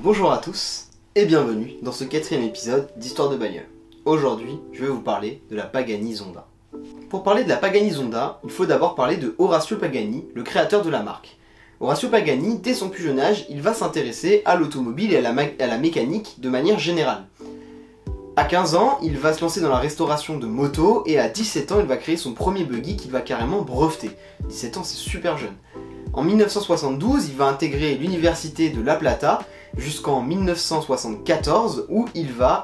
Bonjour à tous et bienvenue dans ce 4e épisode d'Histoire de bagnole. Aujourd'hui, je vais vous parler de la Pagani Zonda. Pour parler de la Pagani Zonda, il faut d'abord parler de Orazio Pagani, le créateur de la marque. Orazio Pagani, dès son plus jeune âge, il va s'intéresser à l'automobile et à la mécanique de manière générale. À 15 ans, il va se lancer dans la restauration de motos et à 17 ans, il va créer son premier buggy qu'il va carrément breveter. 17 ans, c'est super jeune. En 1972, il va intégrer l'université de La Plata jusqu'en 1974 où il va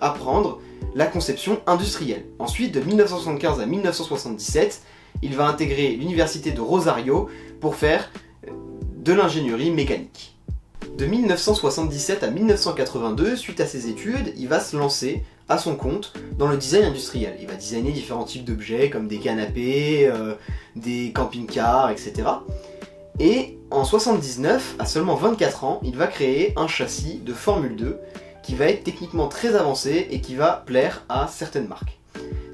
apprendre la conception industrielle. Ensuite, de 1975 à 1977, il va intégrer l'université de Rosario pour faire de l'ingénierie mécanique. De 1977 à 1982, suite à ses études, il va se lancer à son compte dans le design industriel. Il va designer différents types d'objets comme des canapés, des camping-cars, etc. Et en 1979, à seulement 24 ans, il va créer un châssis de Formule 2 qui va être techniquement très avancé et qui va plaire à certaines marques.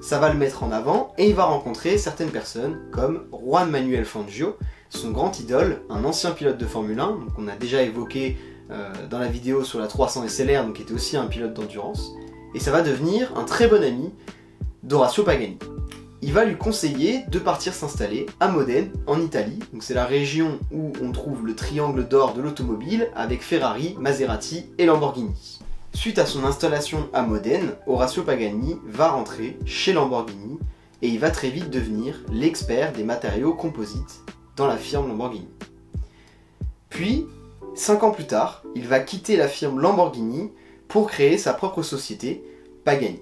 Ça va le mettre en avant et il va rencontrer certaines personnes comme Juan Manuel Fangio, son grand idole, un ancien pilote de Formule 1, qu'on a déjà évoqué dans la vidéo sur la 300 SLR, donc qui était aussi un pilote d'endurance, et ça va devenir un très bon ami d'Orazio Pagani. Il va lui conseiller de partir s'installer à Modène, en Italie, donc c'est la région où on trouve le triangle d'or de l'automobile avec Ferrari, Maserati et Lamborghini. Suite à son installation à Modène, Orazio Pagani va rentrer chez Lamborghini et il va très vite devenir l'expert des matériaux composites dans la firme Lamborghini. Puis, 5 ans plus tard, il va quitter la firme Lamborghini pour créer sa propre société, Pagani.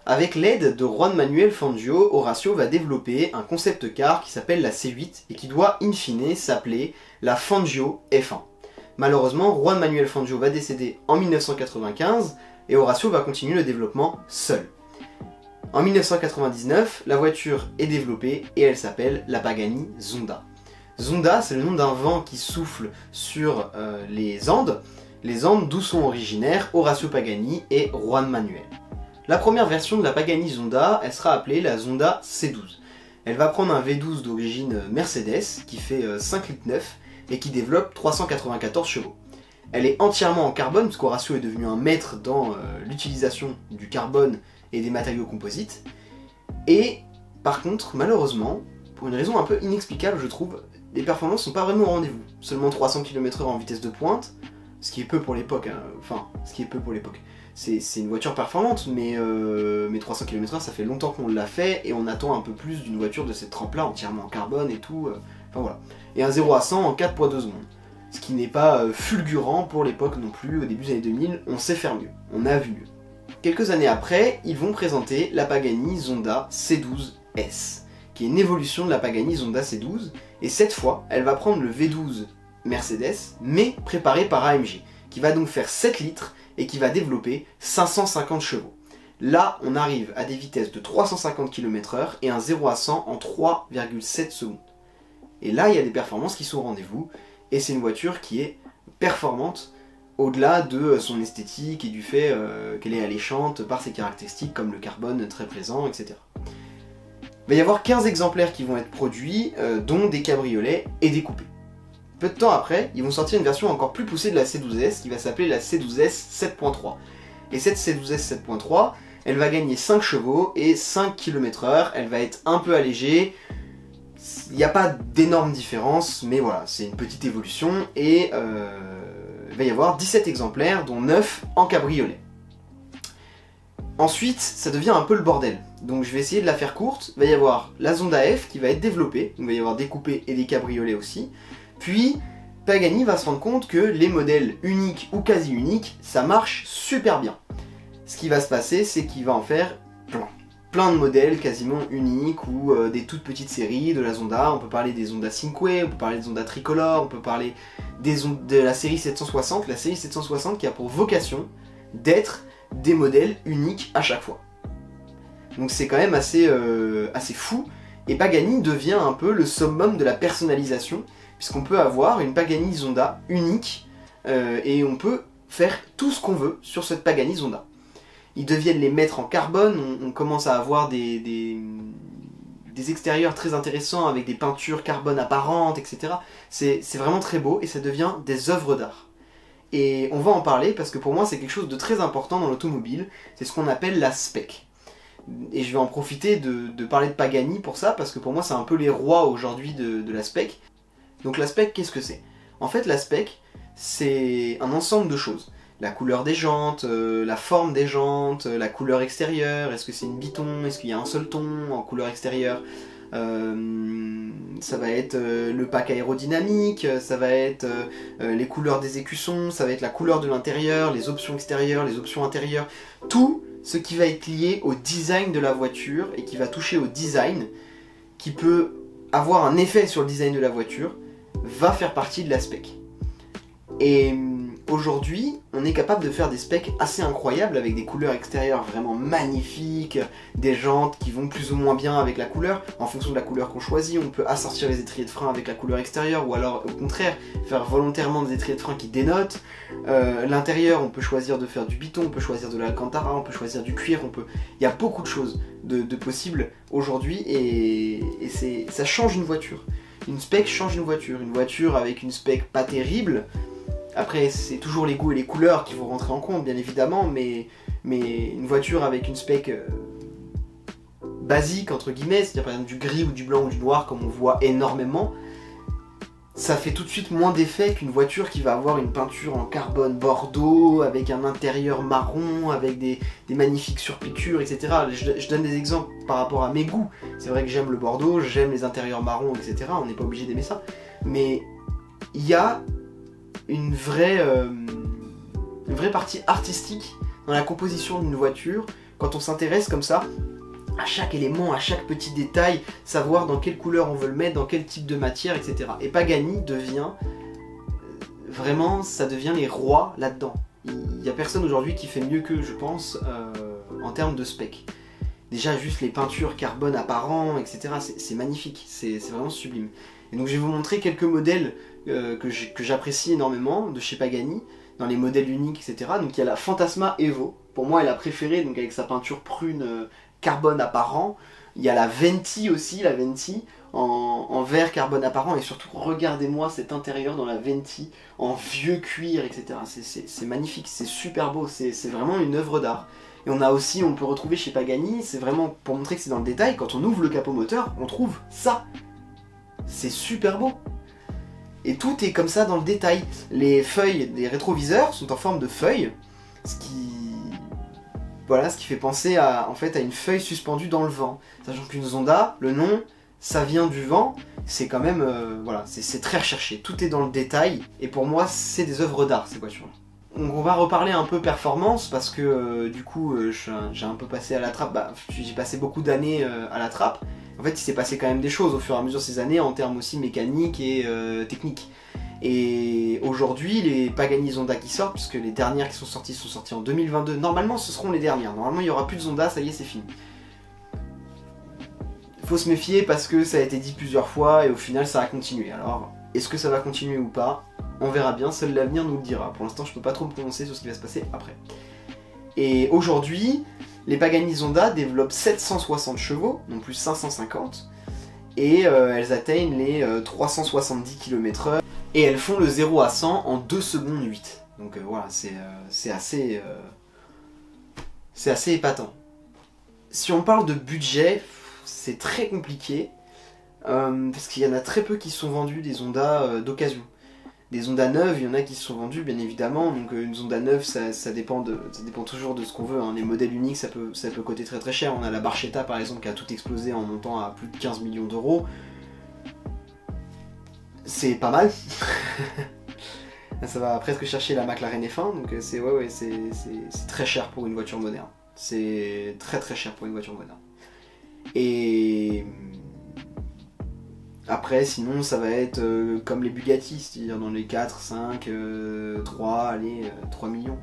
Avec l'aide de Juan Manuel Fangio, Orazio va développer un concept car qui s'appelle la C8 et qui doit in fine s'appeler la Fangio F1. Malheureusement, Juan Manuel Fangio va décéder en 1995 et Orazio va continuer le développement seul. En 1999, la voiture est développée et elle s'appelle la Pagani Zonda. Zonda, c'est le nom d'un vent qui souffle sur les Andes d'où sont originaires Orazio Pagani et Juan Manuel. La première version de la Pagani Zonda, elle sera appelée la Zonda C12. Elle va prendre un V12 d'origine Mercedes qui fait 5,9 litres et qui développe 394 chevaux. Elle est entièrement en carbone, parce qu'Orazio est devenu un maître dans l'utilisation du carbone et des matériaux composites. Et par contre, malheureusement, pour une raison un peu inexplicable je trouve, les performances sont pas vraiment au rendez-vous. Seulement 300 km/h en vitesse de pointe, ce qui est peu pour l'époque, C'est une voiture performante, mais 300 km/h ça fait longtemps qu'on l'a fait et on attend un peu plus d'une voiture de cette trempe-là, entièrement en carbone et tout. Enfin voilà. Et un 0 à 100 en 4,2 secondes. Ce qui n'est pas fulgurant pour l'époque non plus, au début des années 2000, on sait faire mieux, on a vu mieux. Quelques années après, ils vont présenter la Pagani Zonda C12S, qui est une évolution de la Pagani Zonda C12, et cette fois, elle va prendre le V12 Mercedes, mais préparé par AMG, qui va donc faire 7 litres et qui va développer 550 chevaux. Là, on arrive à des vitesses de 350 km/h et un 0 à 100 en 3,7 secondes. Et là, il y a des performances qui sont au rendez-vous, et c'est une voiture qui est performante au-delà de son esthétique et du fait qu'elle est alléchante par ses caractéristiques comme le carbone très présent, etc. Il va y avoir 15 exemplaires qui vont être produits, dont des cabriolets et des coupés. Peu de temps après, ils vont sortir une version encore plus poussée de la C12S qui va s'appeler la C12S 7.3. Et cette C12S 7.3, elle va gagner 5 chevaux et 5 km/h, elle va être un peu allégée. Il n'y a pas d'énorme différence, mais voilà, c'est une petite évolution et il va y avoir 17 exemplaires, dont 9 en cabriolet. Ensuite, ça devient un peu le bordel, donc je vais essayer de la faire courte. Il va y avoir la Zonda F qui va être développée, donc il va y avoir des coupés et des cabriolets aussi. Puis, Pagani va se rendre compte que les modèles uniques ou quasi uniques, ça marche super bien. Ce qui va se passer, c'est qu'il va en faire plein de modèles quasiment uniques ou des toutes petites séries de la Zonda. On peut parler des Zonda Cinque, on peut parler des Zonda Tricolore, on peut parler de la série 760, la série 760 qui a pour vocation d'être des modèles uniques à chaque fois. Donc c'est quand même assez fou, et Pagani devient un peu le summum de la personnalisation, puisqu'on peut avoir une Pagani Zonda unique, et on peut faire tout ce qu'on veut sur cette Pagani Zonda. Ils deviennent les maîtres en carbone, on commence à avoir des extérieurs très intéressants avec des peintures carbone apparentes, etc. C'est vraiment très beau et ça devient des œuvres d'art. Et on va en parler parce que pour moi c'est quelque chose de très important dans l'automobile, c'est ce qu'on appelle la spec. Et je vais en profiter de parler de Pagani pour ça, parce que pour moi c'est un peu les rois aujourd'hui de la spec. Donc la spec, qu'est-ce que c'est? En fait la spec, c'est un ensemble de choses. La couleur des jantes, la forme des jantes, la couleur extérieure, est-ce que c'est une biton, est-ce qu'il y a un seul ton en couleur extérieure, ça va être le pack aérodynamique, ça va être les couleurs des écussons, ça va être la couleur de l'intérieur, les options extérieures, les options intérieures, tout ce qui va être lié au design de la voiture et qui va toucher au design, qui peut avoir un effet sur le design de la voiture, va faire partie de la spec. Et aujourd'hui, on est capable de faire des specs assez incroyables avec des couleurs extérieures vraiment magnifiques, des jantes qui vont plus ou moins bien avec la couleur. En fonction de la couleur qu'on choisit, on peut assortir les étriers de frein avec la couleur extérieure, ou alors au contraire, faire volontairement des étriers de frein qui dénotent. L'intérieur, on peut choisir de faire du biton, on peut choisir de l'alcantara, on peut choisir du cuir, il y a beaucoup de choses de possibles aujourd'hui, et ça change une voiture. Une spec change une voiture avec une spec pas terrible. Après, c'est toujours les goûts et les couleurs qui vont rentrer en compte, bien évidemment, mais une voiture avec une spec basique, entre guillemets, c'est-à-dire par exemple du gris ou du blanc ou du noir, comme on voit énormément, ça fait tout de suite moins d'effet qu'une voiture qui va avoir une peinture en carbone bordeaux, avec un intérieur marron, avec des magnifiques surpiqûres, etc. Je donne des exemples par rapport à mes goûts. C'est vrai que j'aime le bordeaux, j'aime les intérieurs marrons, etc. On n'est pas obligé d'aimer ça. Mais il y a une vraie partie artistique dans la composition d'une voiture, quand on s'intéresse comme ça à chaque élément, à chaque petit détail, savoir dans quelle couleur on veut le mettre, dans quel type de matière, etc. Et Pagani devient, vraiment, ça devient les rois là-dedans. Il n'y a personne aujourd'hui qui fait mieux qu'eux, je pense, en termes de spec. Déjà, juste les peintures carbone apparents, etc., c'est magnifique, c'est vraiment sublime. Et donc je vais vous montrer quelques modèles que j'apprécie énormément de chez Pagani, dans les modèles uniques, etc. Donc il y a la Fantasma Evo, pour moi elle a préférée, donc avec sa peinture prune carbone apparent. Il y a la Venti aussi, la Venti en vert carbone apparent, et surtout regardez-moi cet intérieur dans la Venti en vieux cuir, etc. C'est magnifique, c'est super beau, c'est vraiment une œuvre d'art. Et on peut retrouver chez Pagani, c'est vraiment pour montrer que c'est dans le détail, quand on ouvre le capot moteur, on trouve ça. C'est super beau. Et tout est comme ça dans le détail. Les feuilles des rétroviseurs sont en forme de feuilles, ce qui fait penser à une feuille suspendue dans le vent. Sachant qu'une Zonda, le nom, ça vient du vent, c'est quand même, c'est très recherché. Tout est dans le détail, et pour moi, c'est des œuvres d'art, ces voitures-là. Donc on va reparler un peu performance, parce que du coup, j'ai un peu passé à la trappe, j'ai passé beaucoup d'années à la trappe. En fait, il s'est passé quand même des choses au fur et à mesure de ces années, en termes aussi mécaniques et techniques. Et aujourd'hui, les Pagani Zonda qui sortent, puisque les dernières qui sont sorties en 2022, normalement ce seront les dernières, normalement il n'y aura plus de Zonda, ça y est, c'est fini. Faut se méfier parce que ça a été dit plusieurs fois et au final ça va continuer. Alors, est-ce que ça va continuer ou pas? On verra bien, seul l'avenir nous le dira. Pour l'instant, je peux pas trop me prononcer sur ce qui va se passer après. Et aujourd'hui, les Pagani Zonda développent 760 chevaux, non plus 550, et elles atteignent les 370 km/h, et elles font le 0 à 100 en 2 secondes 8. Donc voilà, c'est assez épatant. Si on parle de budget, c'est très compliqué, parce qu'il y en a très peu qui sont vendus des Zonda d'occasion. Des Zonda neuves, il y en a qui se sont vendus bien évidemment, donc une Zonda neuve ça dépend toujours de ce qu'on veut, hein. Les modèles uniques ça peut coûter très très cher. On a la Barchetta par exemple qui a tout explosé en montant à plus de 15 millions d'euros. C'est pas mal. Ça va presque chercher la McLaren F1, donc c'est très cher pour une voiture moderne. C'est très très cher pour une voiture moderne. Et après, sinon, ça va être comme les Bugatti, c'est-à-dire dans les 4, 5, 3 millions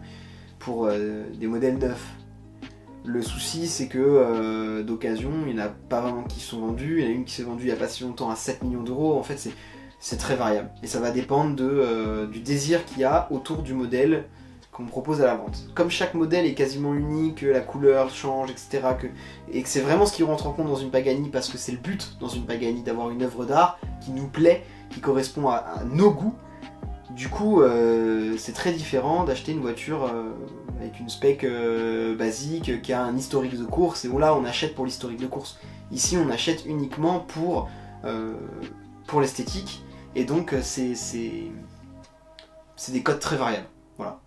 pour des modèles neufs. Le souci, c'est que d'occasion, il n'y en a pas vraiment qui sont vendus. Il y en a une qui s'est vendue il n'y a pas si longtemps à 7 millions d'euros. En fait, c'est très variable. Et ça va dépendre du désir qu'il y a autour du modèle qu'on propose à la vente. Comme chaque modèle est quasiment unique, la couleur change, etc. Et que c'est vraiment ce qui rentre en compte dans une Pagani, parce que c'est le but dans une Pagani d'avoir une œuvre d'art qui nous plaît, qui correspond à nos goûts. Du coup, c'est très différent d'acheter une voiture avec une spec basique, qui a un historique de course, et où là on achète pour l'historique de course. Ici on achète uniquement pour l'esthétique, et donc c'est des codes très variables. Voilà.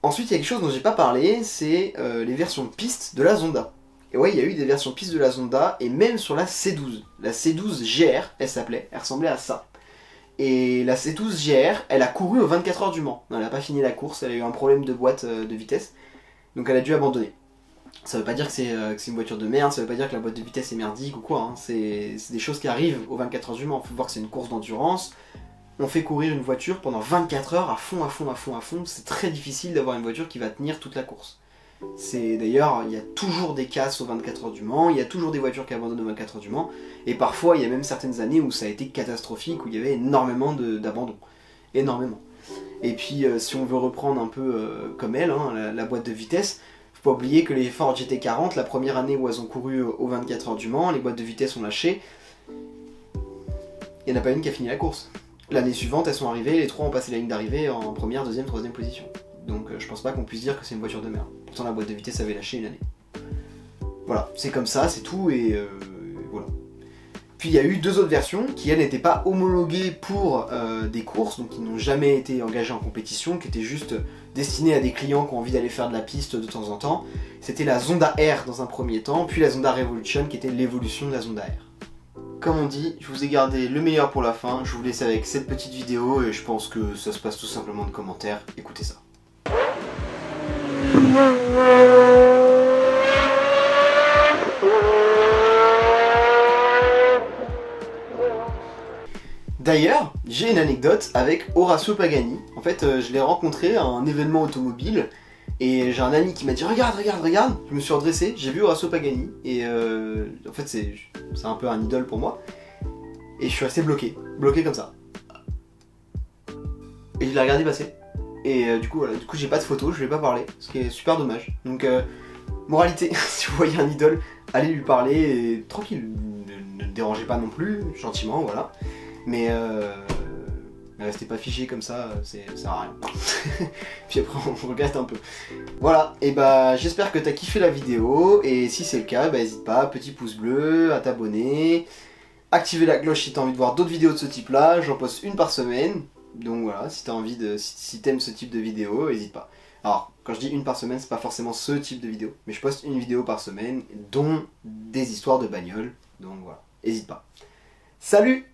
Ensuite, il y a quelque chose dont j'ai pas parlé, c'est les versions piste de la Zonda. Et ouais, il y a eu des versions piste de la Zonda, et même sur la C12. La C12 GR, elle s'appelait, elle ressemblait à ça. Et la C12 GR, elle a couru aux 24 heures du Mans. Elle n'a pas fini la course, elle a eu un problème de boîte de vitesse, donc elle a dû abandonner. Ça veut pas dire que c'est une voiture de merde, ça veut pas dire que la boîte de vitesse est merdique ou quoi, hein. C'est des choses qui arrivent aux 24 heures du Mans. Il faut voir que c'est une course d'endurance. On fait courir une voiture pendant 24 heures à fond, c'est très difficile d'avoir une voiture qui va tenir toute la course. D'ailleurs, il y a toujours des casses aux 24 heures du Mans, il y a toujours des voitures qui abandonnent aux 24 heures du Mans, et parfois il y a même certaines années où ça a été catastrophique, où il y avait énormément d'abandons. Énormément. Et puis si on veut reprendre un peu comme elle, hein, la boîte de vitesse, faut pas oublier que les Ford GT40, la première année où elles ont couru aux 24 heures du Mans, les boîtes de vitesse ont lâché, il n'y en a pas une qui a fini la course. L'année suivante, elles sont arrivées, les trois ont passé la ligne d'arrivée en première, deuxième, troisième position. Donc je pense pas qu'on puisse dire que c'est une voiture de merde. Pourtant la boîte de vitesse avait lâché une année. Voilà, c'est comme ça, c'est tout, et voilà. Puis il y a eu deux autres versions qui, elles, n'étaient pas homologuées pour des courses, donc qui n'ont jamais été engagées en compétition, qui étaient juste destinées à des clients qui ont envie d'aller faire de la piste de temps en temps. C'était la Zonda R dans un premier temps, puis la Zonda Revolution qui était l'évolution de la Zonda R. Comme on dit, je vous ai gardé le meilleur pour la fin, je vous laisse avec cette petite vidéo et je pense que ça se passe tout simplement de commentaires, écoutez ça. D'ailleurs, j'ai une anecdote avec Horacio Pagani. En fait, je l'ai rencontré à un événement automobile et j'ai un ami qui m'a dit regarde. Je me suis redressé, j'ai vu Horacio Pagani et en fait c'est un peu un idole pour moi. Et je suis resté bloqué comme ça. Et je l'ai regardé passer. Et du coup j'ai pas de photo, je lui ai pas parlé, ce qui est super dommage. Donc moralité, si vous voyez un idole, allez lui parler et tranquille, ne le dérangez pas non plus, gentiment, voilà. Mais restez pas fiché comme ça sert à rien. Puis après on regrette un peu. Voilà, et bah j'espère que t'as kiffé la vidéo, et si c'est le cas, bah n'hésite pas, petit pouce bleu, à t'abonner, activer la cloche si t'as envie de voir d'autres vidéos de ce type là, j'en poste une par semaine, donc voilà, si t'as envie si t'aimes ce type de vidéo, n'hésite pas. Alors, quand je dis une par semaine, c'est pas forcément ce type de vidéo, mais je poste une vidéo par semaine, dont des histoires de bagnole, donc voilà, n'hésite pas. Salut!